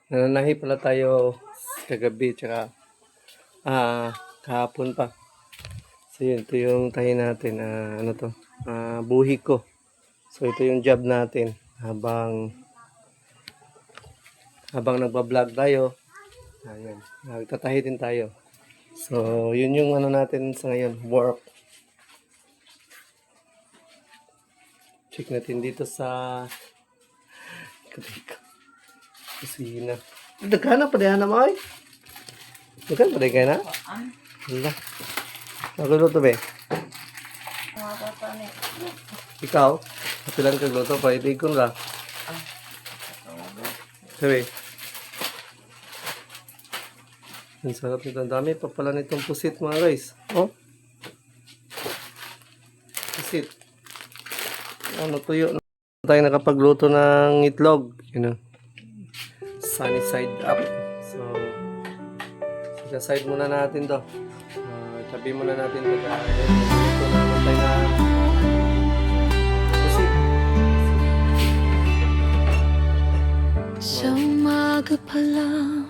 Nananahi pala tayo kagabi, tsaka kahapon pa. So yun, ito yung tahi natin, ano to, buhi ko. So ito yung job natin habang nagba-vlog tayo. Ayan, nagtatahi din tayo. So yun yung ano natin sa ngayon, work. Check natin dito sa kusina. Dagana pa diyan na mo ay. Dagana pa diyan na. Hala. Nagluluto ba? Ikaw? Kapilan kang luto pa, itikon ka. Sabi. Ang sarap nito. Ang dami pa pala nitong pusit mga guys. Oh. Pusit. Ano, tuyo na tayo nakapagluto ng itlog. You know. Sunny side up. So, side muna natin to. Tabi muna natin to dahil ito naman tayo na pusit. Sa umaga pa lang,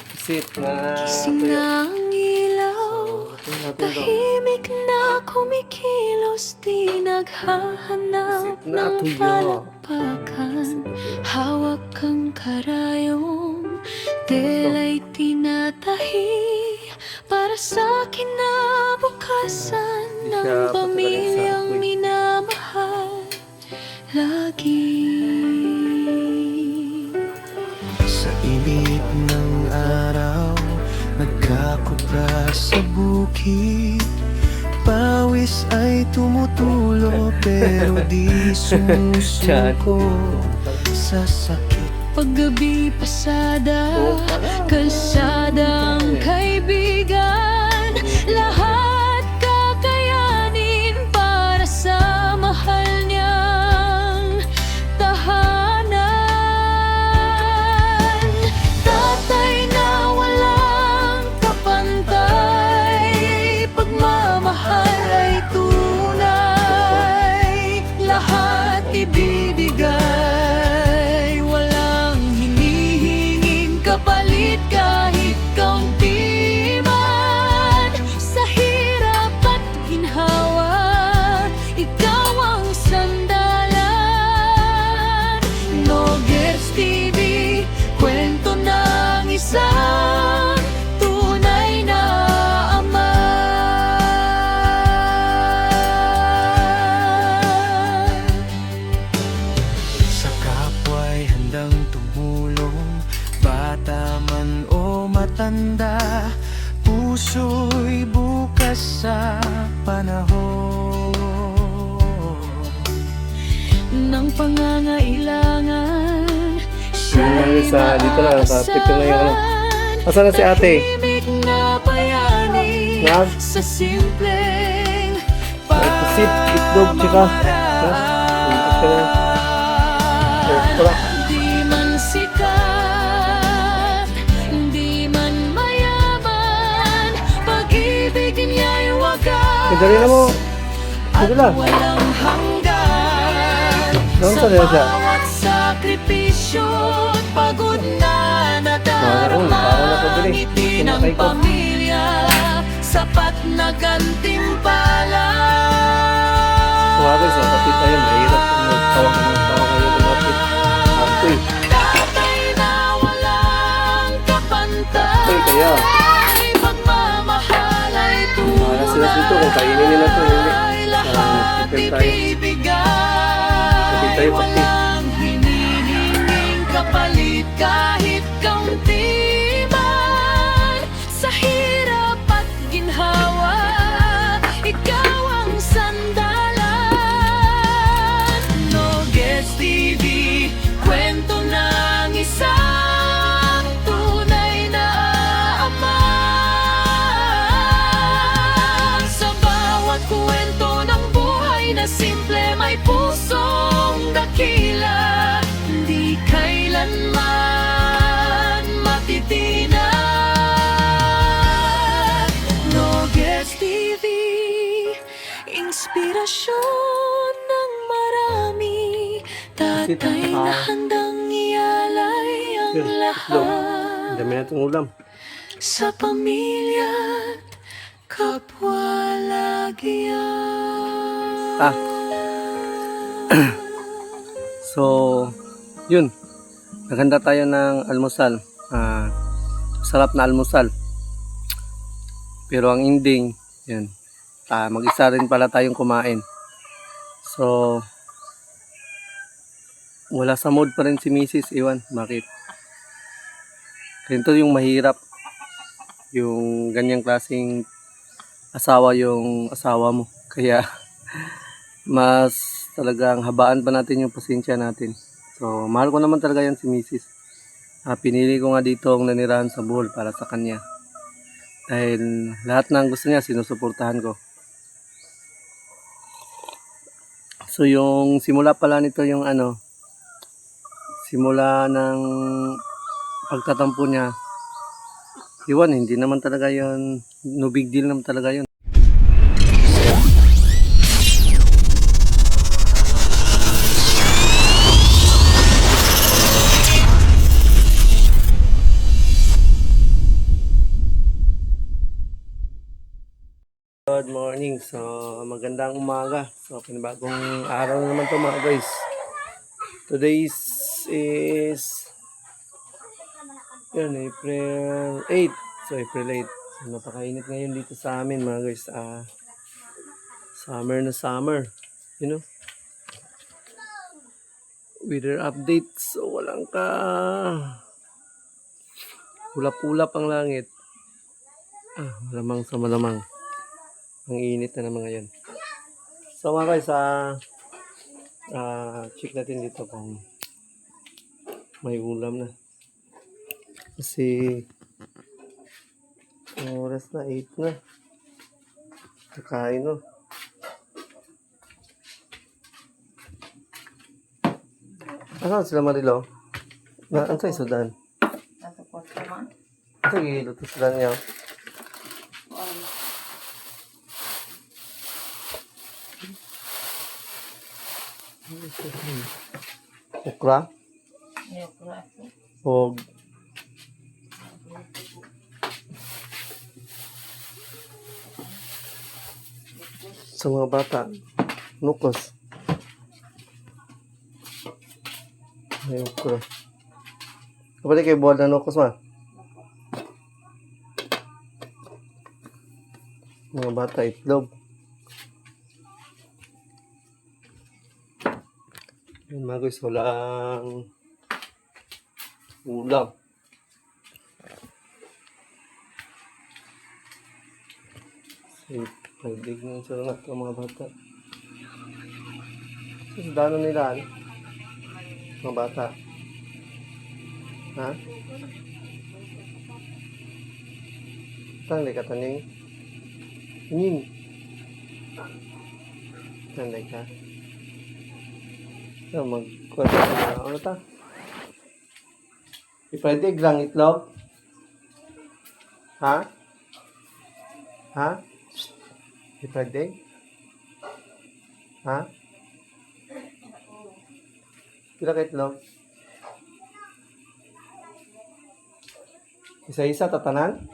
Pusit na gising tuyo. na ang ilaw. Tahimik na kumikilos, di naghahanap Pusit na ng tuyo. palakpakan. Hawak kang karayong, tila'y tinatahi para sa kinabukasan ng pamilyang minamahal lagi. Sa init ng araw, nagkakubra sa bukid. Pawis ay tumutulo pero di sumusuko sa sakit. Paggabi pasada, kalsadang kaibigan, lahat kakayanin para sa mahal niyang tahanan. Tatay na walang kapantay, pagmamahal ay tunay, lahat ibibigay, walang hinihinging kapalit kahit kaunti man. Sa hirap at ginhawa, ikaw ang sandalan. Nogers TV, kwento ng isang tunay na ama. Sa kapwa'y handang tumulong, bata man o matanda, puso'y bukas sa panahon Ng pangangailangan, siya'y Dito na, sa tip na yung ano. maaasahan. Asan na si ate? Tahimik na bayani Nag? sa simpleng May pusit, itlog, tsaka. Wala. Di man sikat, di man mayaman, pag-ibig niya'y wagas Dali na mo. at Dali lang. walang hanggan. Saan Sa sa siya? bawat sakripisyo't pagod na nadarama, Parang nakabili. ngiti ng Kinakay ko. pamilya, sapat na gantimpala. Mga guys, kapit tayo. Mahirap kung magtawa kayo kumapit. Apoy. Tatay na walang kapantay, Apoy kaya. pagmamahal ay Para sila dito kung kainin nila ito. Hindi. lahat Kapit tayo. ibibigay, Kapit tayo pati. walang hinihinging kapalit kahit kaunti man. Sa hirap at ginhawa, ikaw ang sandalan. Nogers TV, kwento ng isang tunay na ama. Sa bawat kwento ng buhay na simple, may pusong dakila, di kailanman matitinag. Nogers TV, inspirasyon ng marami. Tatay na handang ialay ang Itlog. Ang lahat dami natin ulam. sa pamilya't kapwa lagyan. Ah. So, yun. Naghanda tayo ng almusal. Sarap na almusal. Pero ang ending, yun. Mag-isa rin pala tayong kumain. So, wala sa mood pa rin si Mrs. Iwan. Bakit? Ganito yung mahirap. Yung ganyang klaseng asawa yung asawa mo. Kaya, mas talagang habaan pa natin yung pasensya natin. So, mahal ko naman talaga yan si Mrs. Pinili ko nga dito ang nanirahan sa Bohol para sa kanya. Dahil lahat ng gusto niya, sinusuportahan ko. So, yung simula pala nito yung simula ng pagtatampo niya, iwan, hindi naman talaga yun, no big deal naman talaga yun. Good morning. So, magandang umaga. So, panibagong araw na naman to mga guys. Today is April 8. So, April 8. So, napakainit ngayon dito sa amin mga guys. Summer na summer. You know? Weather updates. So, walang ulap-ulap ang langit. Malamang sa malamang. Ang init na naman ngayon. So mga guys, check natin dito kung may ulam na. Kasi oras na 8 na. Kakain no. Asan sila Marilo? Ano sa isudan? Ito giluto sila niya. Okra? O sa mga bata, nukos. May okra. Kapag kayo buwan na nukos ma? Mga bata, itlog. Yan mga guys, walang ulam. Pagdig na sila nga ito mga bata. So, dano nila mga bata. Ha? Saan ka taning? Inin. Saan ka? So, magkwento na. Ano ta? Pwede lang itlog? Ha? Ha? Pwede? Ha? Pila ka itlog? Isa-isa tatanan?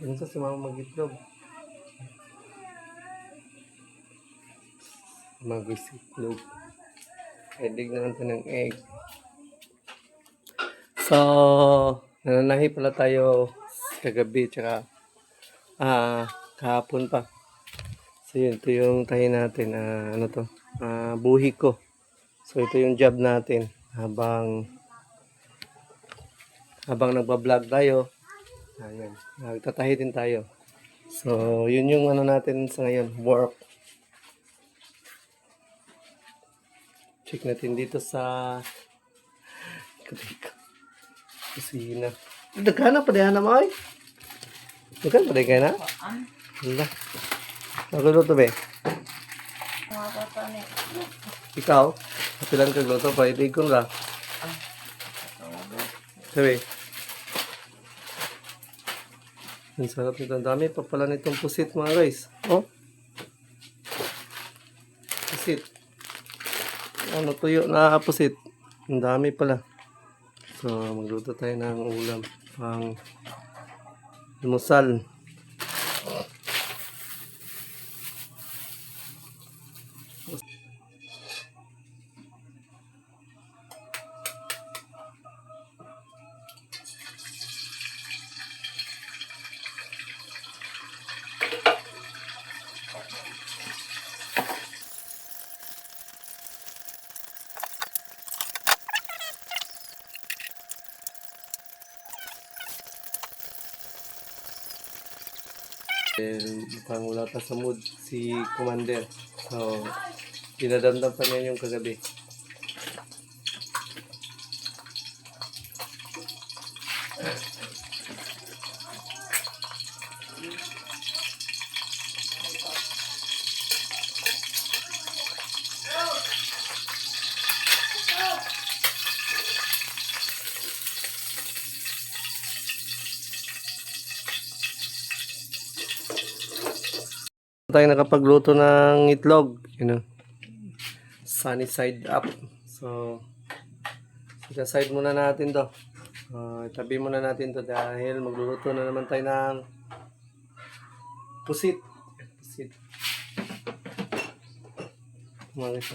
Ano sa si mama mag-itlog? Mag-itlog. Pwede na natin ng egg. So, nananahi pala tayo kagabi tsaka kahapon pa. So yun, ito yung tahi natin. Buhi ko. So ito yung job natin habang nagba-vlog tayo. Ayan, nagtatahi din tayo. So yun yung natin sa ngayon, work. Check natin dito sa kusina. Dagana pa diyan na mo ay. Dagana pa diyan na? Wala. Nagluluto ba? Ikaw? Kapilan ka gluto pa. Itig ko nga. Sabi. Ang sarap nito. Ang dami pa pala nitong pusit mga guys. Oh. Pusit. Tuyo na pusit. Ang dami pala. So, magluto tayo ng ulam. Pang almusal. Mukhang wala pa sa mood si Commander. So, dinadamdam pa niya yung kagabi. Tayo nakapagluto ng itlog, sunny side up. So, side muna natin to. Itabi muna natin to dahil magluluto na naman tayo ng pusit. Pusit. Mga ito.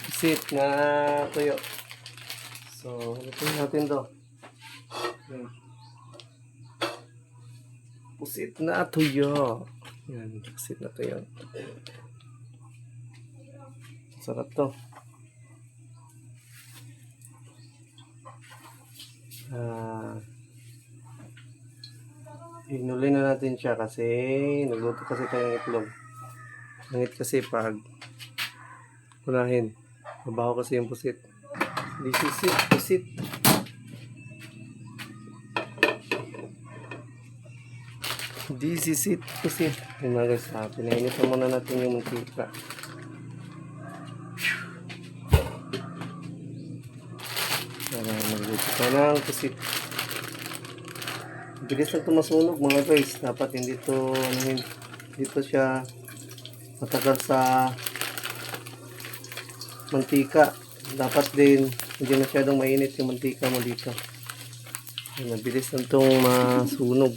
Pusit na tuyo. So, lutuin natin to. Yan. Pusit na tuyo. Yan, pusit na tuyo. Sarap to. Inuli na natin siya kasi nagluto kasi tayo ng itlog. Langit kasi pag unahin. Mabaho kasi yung pusit. This is it, pusit. This is it, pusit. Yung mga guys, pinainitan muna natin yung mantika. Para magluto ka ng pusit. Bilis lang ito masunog mga guys. Dapat hindi ito, dito siya matagal sa mantika. Dapat din, hindi masyadong mainit yung mantika mo dito. Mabilis lang itong masunog.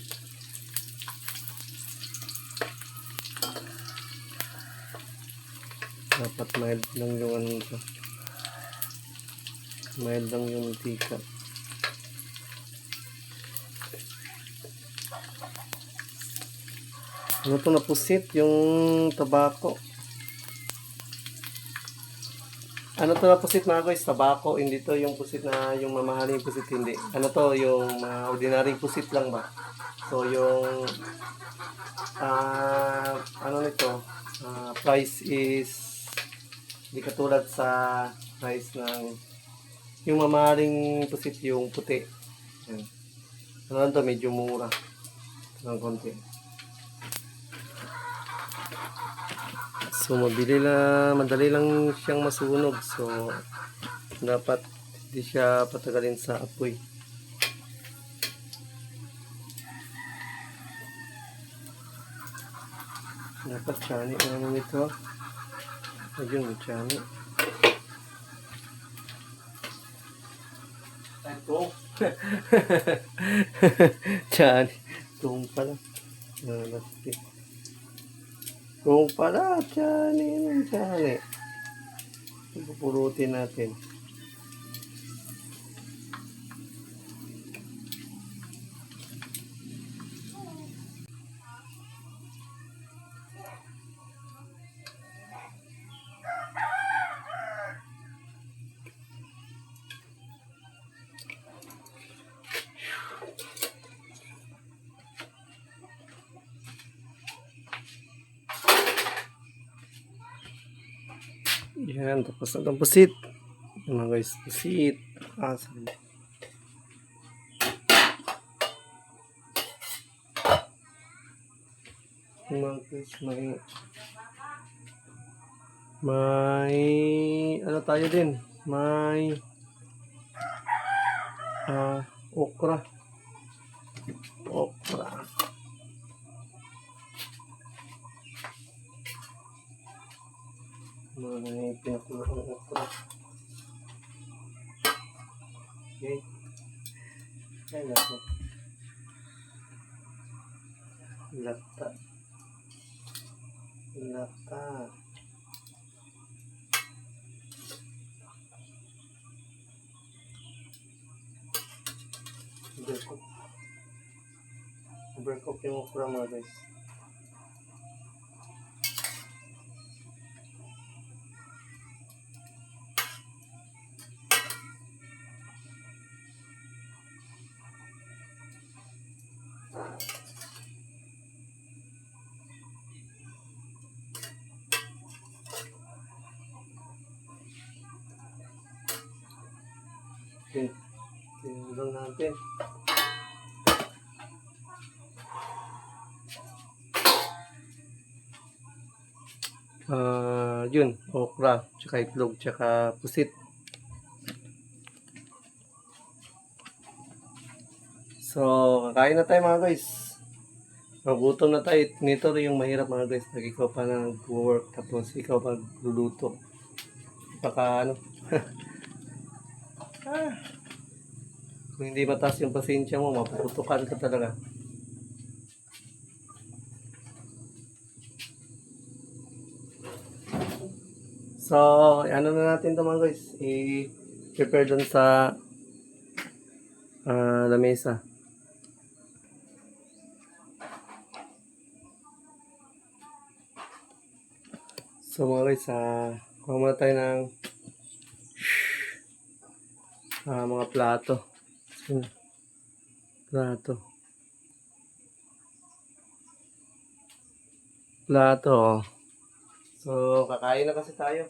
Dapat mild lang yung ano ito. Mild lang yung mantika. Ano ito na pusit? Yung tabako. Ano ito na pusit mga guys? Tabako. Hindi to yung pusit na yung mamahaling pusit. Hindi. Ano to? Yung ordinary pusit lang ba? So yung ano nito? Price is hindi katulad sa price ng yung mamahaling pusit yung puti. Yan. Ano lang to? Medyo mura. Ng konti. So madali lang siyang masunog. So dapat hindi siya patagalin sa apoy. Dapat tiyani ano nito. Ayun, tiyani. Ito. Tiyani. Itong pala. Kung pala, tiyani. Pupurutin natin. Yan, tapos na itong pusit. Yan mga guys, pusit. Sabi. Mga guys, may ano tayo din? May okra. May pinakulo ng okra. Okay. Ay, naku. Lata. Lata. Overcook. Overcook yung okra mga guys. Okay. Tinulong natin. Yun, okra, tsaka itlog, tsaka pusit. So, kakain na tayo mga guys. Magutom na tayo. Nito rin yung mahirap mga guys. Pag ikaw pa nag-work, tapos ikaw magluluto. Baka ano. Kung hindi mataas yung pasensya mo, mapuputukan ka talaga. So, ano na natin ito mga guys. I-prepare dun sa lamesa. So mga guys, kuha muna tayo ng mga plato. Plato. Plato. Oh. So, kakain na kasi tayo.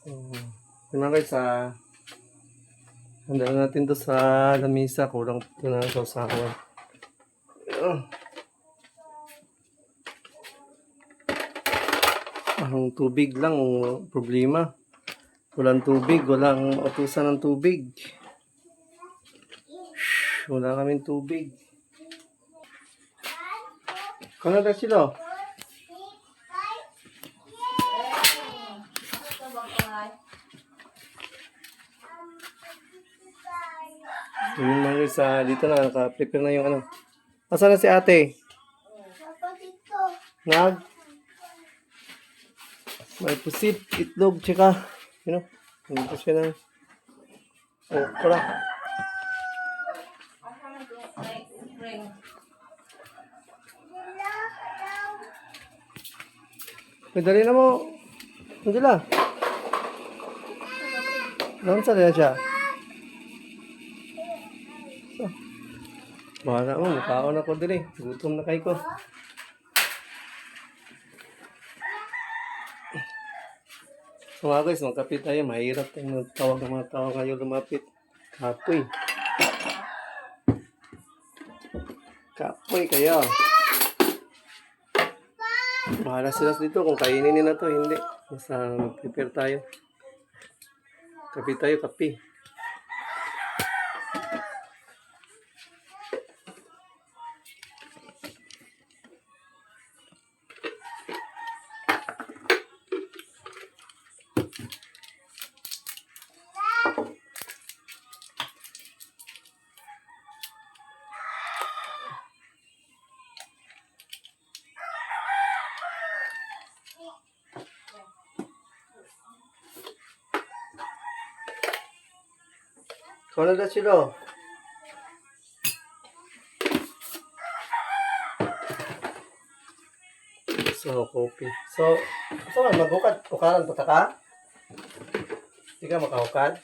So, yun mga guys, handa na natin to sa lamisa. Kulang ito na sa usawan. Ang tubig lang ang problema. Walang tubig, walang utusan ng tubig. Wala kaming tubig. Kano na sila? So yun mga guys, dito na, naka-prepare na yung ano. Asan na si ate? Nag? May pusit, itlog, tsaka, nandito siya ng okra. Dali na mo. Angela. Naman sa rin siya. So, bahala mo, mukhaon ako din eh. Gutom na kayo ko. So mga guys, magkapit tayo. Mahirap tayong magtawag ng mga tao ngayon lumapit. Kapoy. Kapoy kayo. Bahala sila dito kung kainin nila to, hindi. Basta mag-prepare tayo. Kapi tayo, kapi. Kano na sila? So, coffee. So nga, maghukad. Hukaran pa ka? Hindi ka makahukad?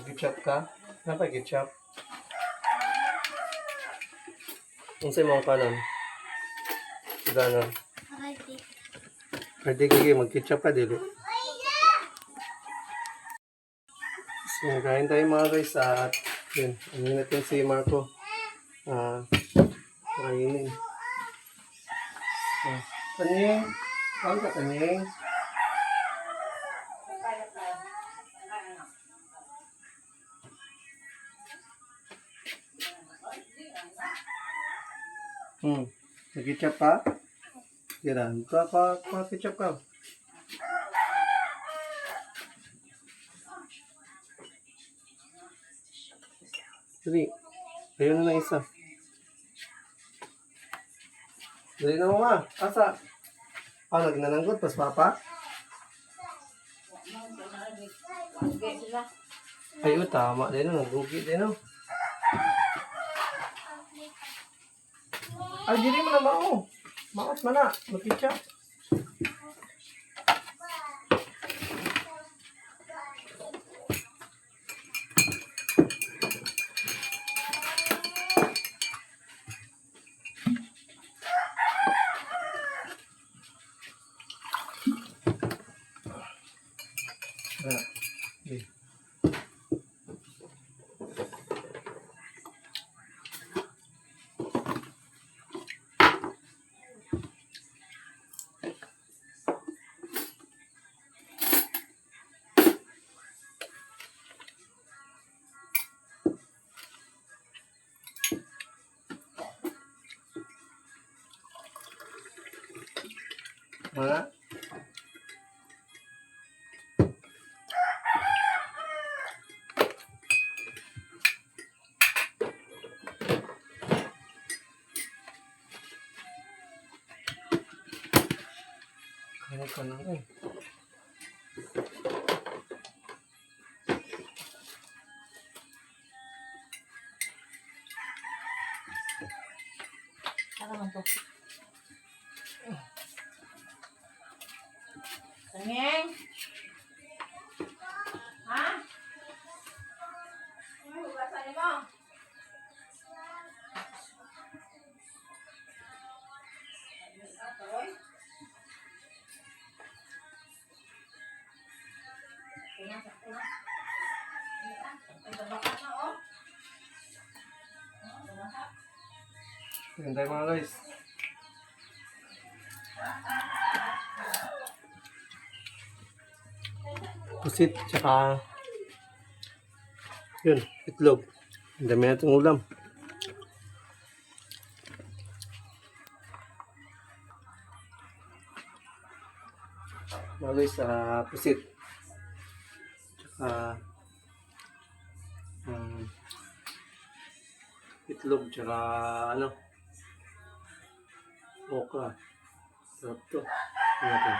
Ketchup ka? Napa ketchup? Unsay mo kanon? Gana. Pwede kaya mag-ketchup ka dili. Yan, kain tayo mga guys at yun, ano natin si Marco. Kainin. Kanyeng, kain ka kanyeng. Nag-ketchup ka? Kira, ketchup ka. Dali. Ayun na isa. Dali na mo ma. Asa? Nagnananggot. Pas papa? Ayun, tama. Dali na. Nagbugi. Dali na. Ay, dili mo na mao. Maot man na. Mag-ketchup. Okay. Ha? Kaya ka na eh. Ano naman to? Tangeng? Ha? Ano hugasan mo? Yan tayo mga guys. Pusit, tsaka yun, itlog. Ang dami natin ulam. Mga guys, pusit. Tsaka itlog, tsaka ano, okra. Sarap to. Tingnan natin.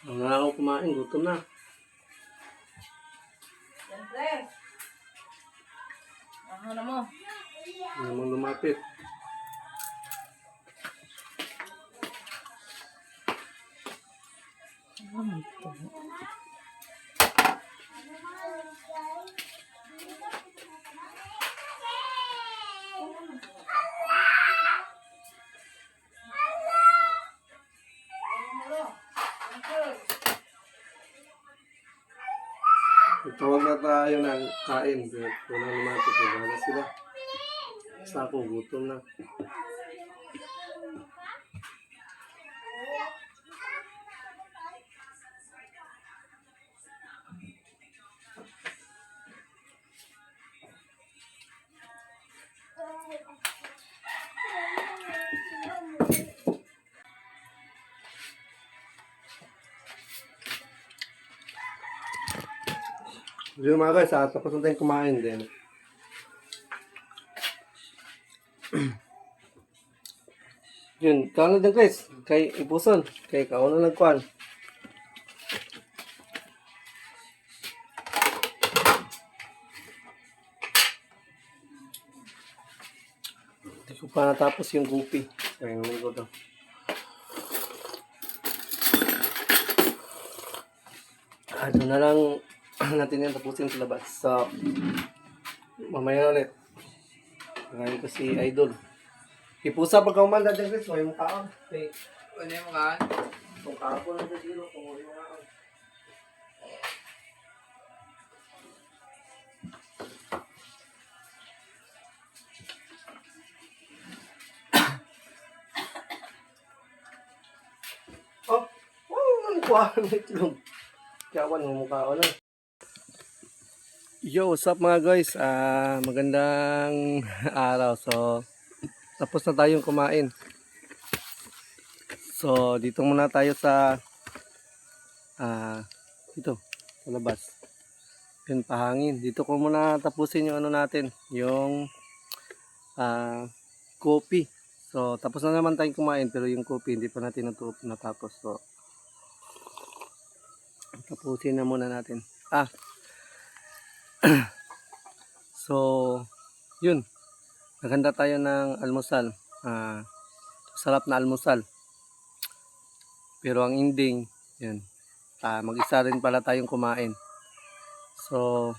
Ang nga ako kumain, gutom na. Siyempre. Ano na mo? Hindi naman lumapit. Ano naman to? Tawag na tayo ng kain. Wala lumapit. Wala sila. Basta ako, gutom na. Yun mga guys, tapos na tayong kumain din. Yun, kaano din guys, kay Ipuson, kay kauna nagkuhan. Hindi ko pa natapos yung gupi. Kaya naman ko to. Doon na lang natin yan tapusin sa labas. So, Mamaya ulit. Ngayon ko si Idol. Ipusa pagka umanda dyan, Chris. May mukha ka. Okay. Ano yung mga? Mukha ko lang sa zero. Kung may mukha ka. Oh, ano kuha ng itlog? Kawan ng mukha ko lang. Yo, what's up mga guys? Magandang araw. So, tapos na tayong kumain. So, dito muna tayo sa dito, sa labas. Yun, pahangin. Dito ko muna tapusin yung ano natin, yung coffee. So, tapos na naman tayong kumain, pero yung coffee hindi pa natin natapos. So, tapusin na muna natin. So, yun. Naghanda tayo ng almusal. Sarap na almusal. Pero ang ending, yun. Mag-isa rin pala tayong kumain. So,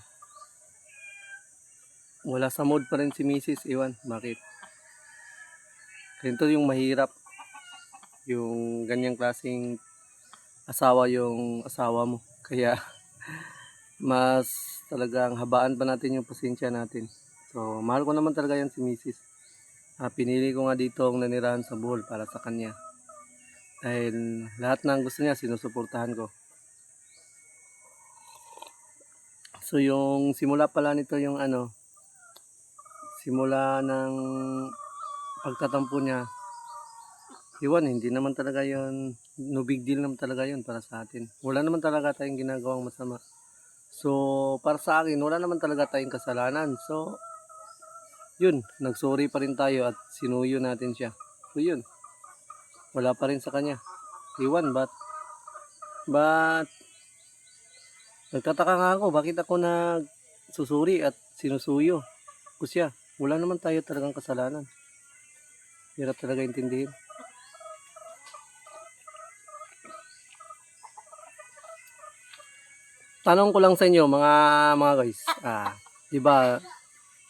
wala sa mood pa rin si Mrs. Iwan. Bakit? Ganito yung mahirap. Yung ganyang klaseng asawa yung asawa mo. Kaya, mas talagang habaan pa natin yung pasensya natin. So, mahal ko naman talaga yan si Mrs. Pinili ko nga dito ang nanirahan sa Bohol para sa kanya. Dahil lahat ng gusto niya, sinusuportahan ko. So, yung simula pala nito yung simula ng pagtatampo niya, iwan, hindi naman talaga yun, no big deal naman talaga yun para sa atin. Wala naman talaga tayong ginagawang masama. So, para sa akin, wala naman talaga tayong kasalanan. So, yun, nagsorry pa rin tayo at sinuyo natin siya. So, yun, wala pa rin sa kanya. Iwan, but nagtataka nga ako, bakit ako nagsusuri at sinusuyo ko siya? Wala naman tayo talagang kasalanan. Hirap talaga intindihin. Tanong ko lang sa inyo mga guys, di ba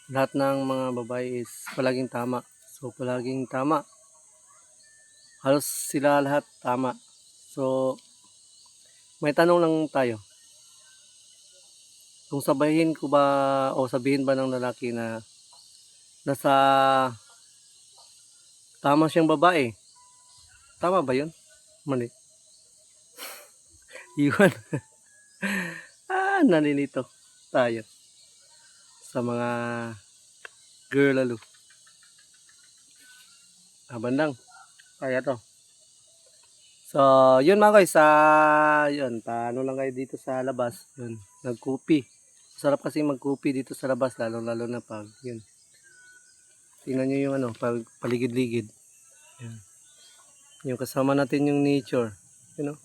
lahat ng mga babae is palaging tama. So palaging tama. Halos sila lahat tama. So may tanong lang tayo. Kung sabihin ko ba o sabihin ba ng lalaki na nasa tama siyang babae, tama ba yun? Mali. Iwan. Nalilito tayo sa mga girl lalo. Bandang. Kaya to. So, yun mga guys, yun, paano lang kayo dito sa labas, yun, nagkupi. Sarap kasi magkupi dito sa labas, lalo na pag, yun. Tingnan nyo yung pag paligid-ligid. Yan. Yung kasama natin yung nature, you know.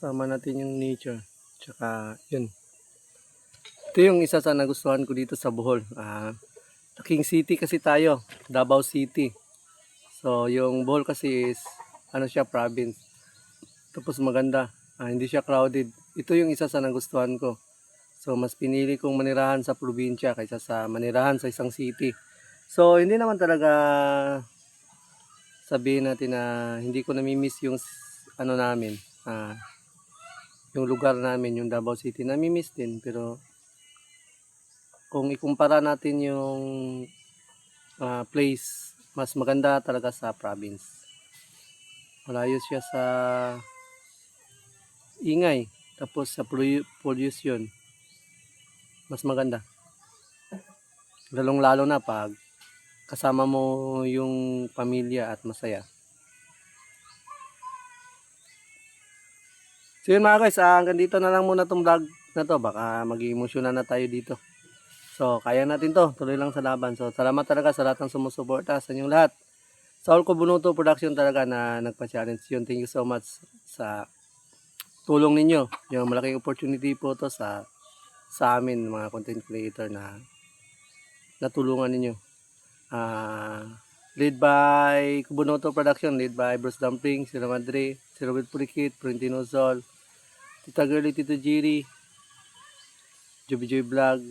Kasama natin yung nature. Tsaka, yun. Ito yung isa sa nagustuhan ko dito sa Bohol. King City kasi tayo, Davao City. So, yung Bohol kasi is, siya, province. Tapos maganda. Hindi siya crowded. Ito yung isa sa nagustuhan ko. So, mas pinili kong manirahan sa probinsya kaysa sa manirahan sa isang city. So, hindi naman talaga sabihin natin na hindi ko namimiss yung namin. Yung lugar namin, yung Davao City. Namimiss din. Pero, kung ikumpara natin yung place, mas maganda talaga sa province. Malayo siya sa ingay. Tapos sa pollution, mas maganda. Lalong-lalo na pag kasama mo yung pamilya at masaya. So yun mga guys, hanggang dito na lang muna itong vlog na to. Baka mag-emotional na tayo dito. So, kaya natin to. Tuloy lang sa laban. So, salamat talaga sa lahat ng sumusuporta sa inyong lahat. Saul Cobunuto Production talaga na nagpa-challenge yun. Thank you so much sa tulong ninyo. Yung malaking opportunity po to sa amin, mga content creator na natulungan ninyo. Led by Cobunuto Production, led by Bruce Dumpling, Sira Madre, Sir Robert Purikit, Printino Sol, Tita Girlie, Tito Jiri, Joby Joy Vlog,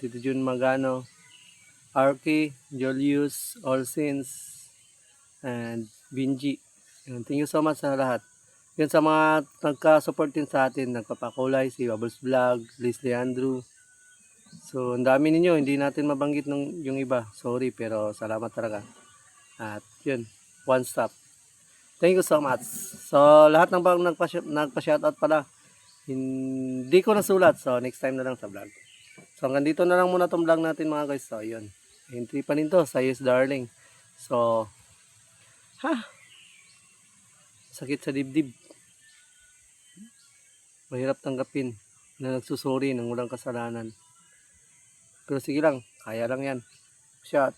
Tito Jun Magano, Arky, Julius, All Sins, and Binji. Yun, thank you so much sa lahat. Yun sa mga nagka-support din sa atin, nagpapakulay, si Bubbles Vlog, Liz Leandro. So, ang dami ninyo, hindi natin mabanggit yung iba. Sorry, pero salamat talaga. At yun, one stop. Thank you so much. So, lahat ng bang nagpa-shoutout pala, hindi ko nasulat. So, next time na lang sa vlog. So, hanggang dito na lang muna itong vlog natin mga guys. So, yun. Entry pa rin to sa Yes Darling. So, sakit sa dibdib. Mahirap tanggapin na nagsusuri ng walang kasalanan. Pero sige lang, kaya lang yan. Shot.